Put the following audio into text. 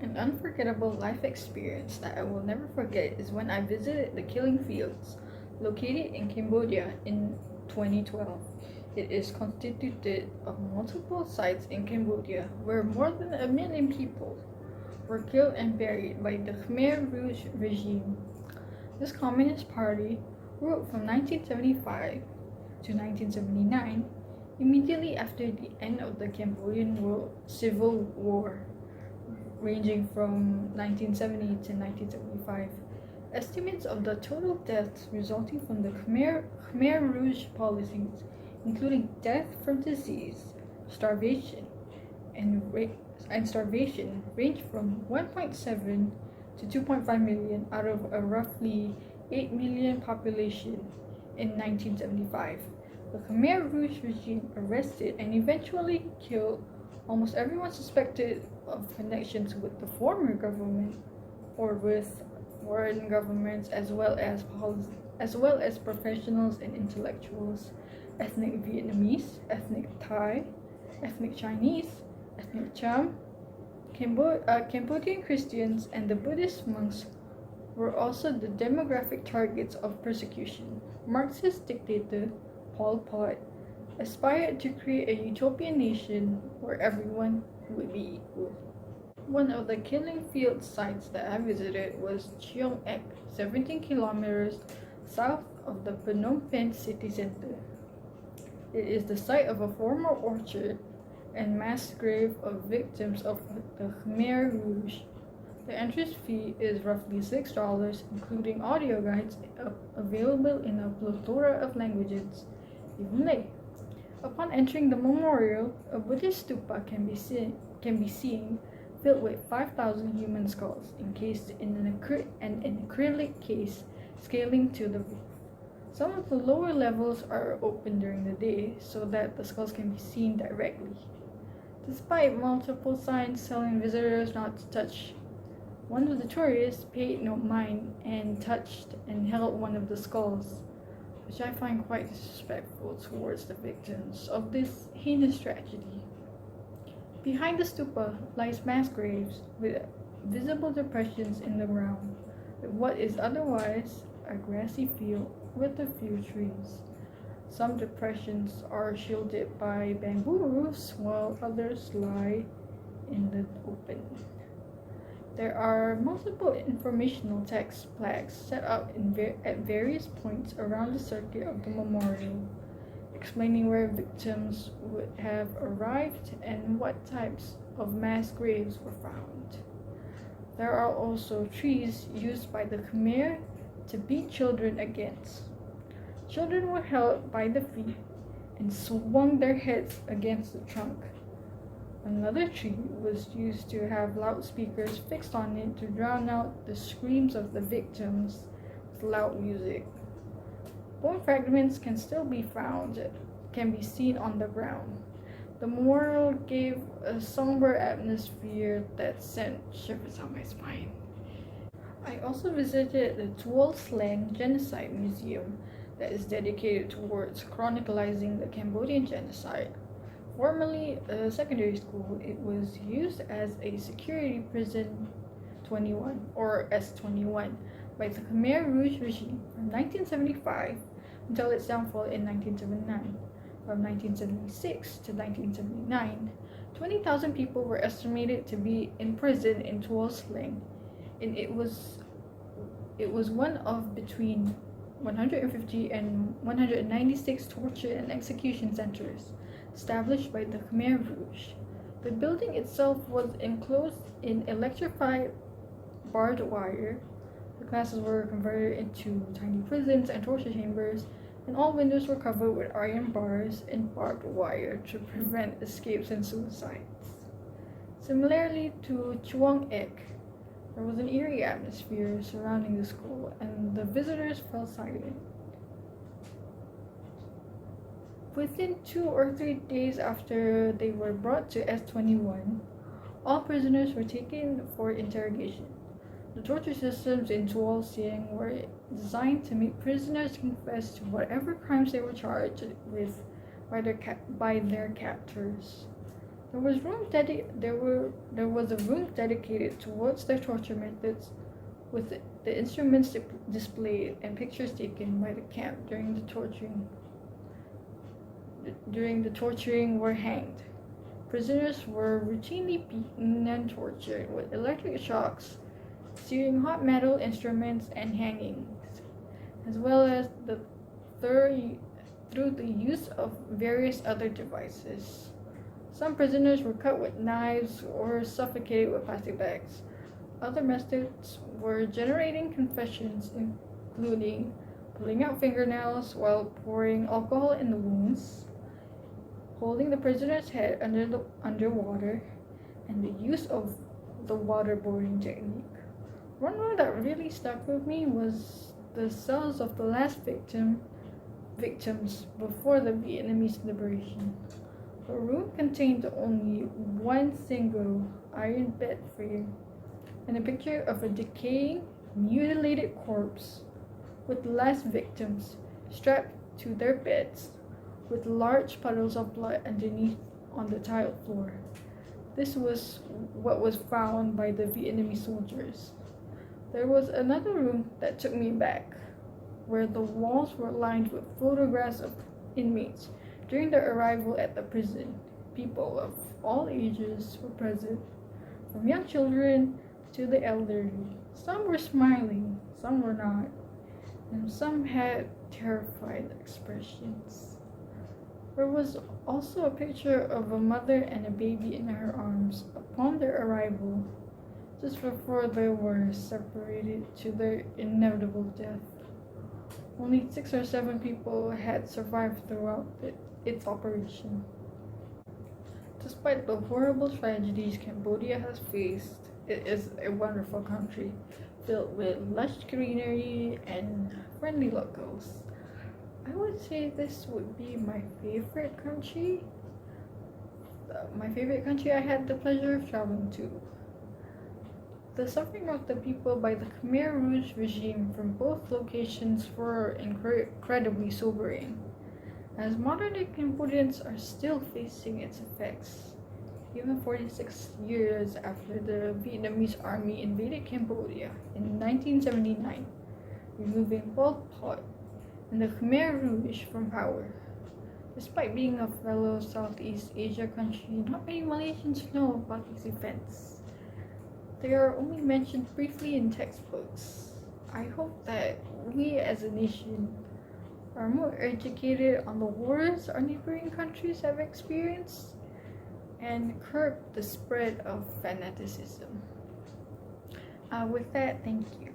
An unforgettable life experience that I will never forget is when I visited the killing fields located in Cambodia in 2012. It is constituted of multiple sites in Cambodia where more than 1 million people were killed and buried by the Khmer Rouge regime. This Communist Party ruled from 1975 to 1979, immediately after the end of the Cambodian Civil War, ranging from 1970 to 1975. Estimates of the total deaths resulting from the Khmer Rouge policies, including death from disease, starvation, and starvation, range from 1.7 to 2.5 million out of a roughly 8 million population in 1975. The Khmer Rouge regime arrested and eventually killed almost everyone suspected of connections with the former government or with foreign governments, as well as professionals and intellectuals, ethnic Vietnamese, ethnic Thai, ethnic Chinese, ethnic Cham, Cambodian Christians, and the Buddhist monks were also the demographic targets of persecution. Marxist dictator Pol Pot aspired to create a utopian nation where everyone would be equal. One of the killing field sites that I visited was Chiang Ek, 17 kilometers south of the Phnom Penh city center. It is the site of a former orchard and mass grave of victims of the Khmer Rouge. The entrance fee is roughly $6, including audio guides available in a plethora of languages, even Malay. Upon entering the memorial, a Buddhist stupa can be seen filled with 5,000 human skulls encased in an acrylic case scaling to the roof. Some of the lower levels are open during the day so that the skulls can be seen directly. Despite multiple signs telling visitors not to touch, one of the tourists paid no mind and touched and held one of the skulls, which I find quite disrespectful towards the victims of this heinous tragedy. Behind the stupa lies mass graves with visible depressions in the ground, with what is otherwise a grassy field with a few trees. Some depressions are shielded by bamboo roofs, while others lie in the open. There are multiple informational text plaques set up at various points around the circuit of the memorial, explaining where victims would have arrived and what types of mass graves were found. There are also trees used by the Khmer to beat children against. Children were held by the feet and swung their heads against the trunk. Another tree was used to have loudspeakers fixed on it to drown out the screams of the victims with loud music. Bone fragments can still be seen on the ground. The memorial gave a somber atmosphere that sent shivers down my spine. I also visited the Tuol Sleng Genocide Museum that is dedicated towards chronicling the Cambodian genocide. Formerly a secondary school, it was used as a security prison 21 or S21 by the Khmer Rouge regime from 1975 until its downfall in 1979. From 1976 to 1979, 20,000 people were estimated to be in prison in Tuol Sleng, and it was one of between 150 and 196 torture and execution centers established by the Khmer Rouge. The building itself was enclosed in electrified barbed wire. The classes were converted into tiny prisons and torture chambers, and all windows were covered with iron bars and barbed wire to prevent escapes and suicides. Similarly to Chuang Ek, there was an eerie atmosphere surrounding the school, and the visitors fell silent. Within 2 or 3 days after they were brought to S21, all prisoners were taken for interrogation. The torture systems in Tuol Sleng were designed to make prisoners confess to whatever crimes they were charged with by their captors. There was a room dedicated towards their torture methods, with the instruments displayed and pictures taken by the camp during the torturing were hanged. Prisoners were routinely beaten and tortured with electric shocks, searing hot metal instruments, and hangings, as well as through the use of various other devices. Some prisoners were cut with knives or suffocated with plastic bags. Other methods were generating confessions, including pulling out fingernails while pouring alcohol in the wounds, holding the prisoner's head underwater, and the use of the waterboarding technique. One room that really stuck with me was the cells of the last victims before the Vietnamese liberation. The room contained only one single iron bed frame and a picture of a decaying, mutilated corpse with the last victims strapped to their beds with large puddles of blood underneath on the tiled floor. This was what was found by the Vietnamese soldiers. There was another room that took me back, where the walls were lined with photographs of inmates during their arrival at the prison. People of all ages were present, from young children to the elderly. Some were smiling, some were not, and some had terrified expressions. There was also a picture of a mother and a baby in her arms upon their arrival, just before they were separated to their inevitable death. Only 6 or 7 people had survived throughout its operation. Despite the horrible tragedies Cambodia has faced, it is a wonderful country filled with lush greenery and friendly locals. I would say this would be my favorite country. My favorite country I had the pleasure of traveling to. The suffering of the people by the Khmer Rouge regime from both locations were incredibly sobering, as modern-day Cambodians are still facing its effects, even 46 years after the Vietnamese army invaded Cambodia in 1979, removing Pol Pot and the Khmer Rouge from power. Despite being a fellow Southeast Asia country, not many Malaysians know about these events. They are only mentioned briefly in textbooks. I hope that we as a nation are more educated on the wars our neighboring countries have experienced and curb the spread of fanaticism. With that, thank you.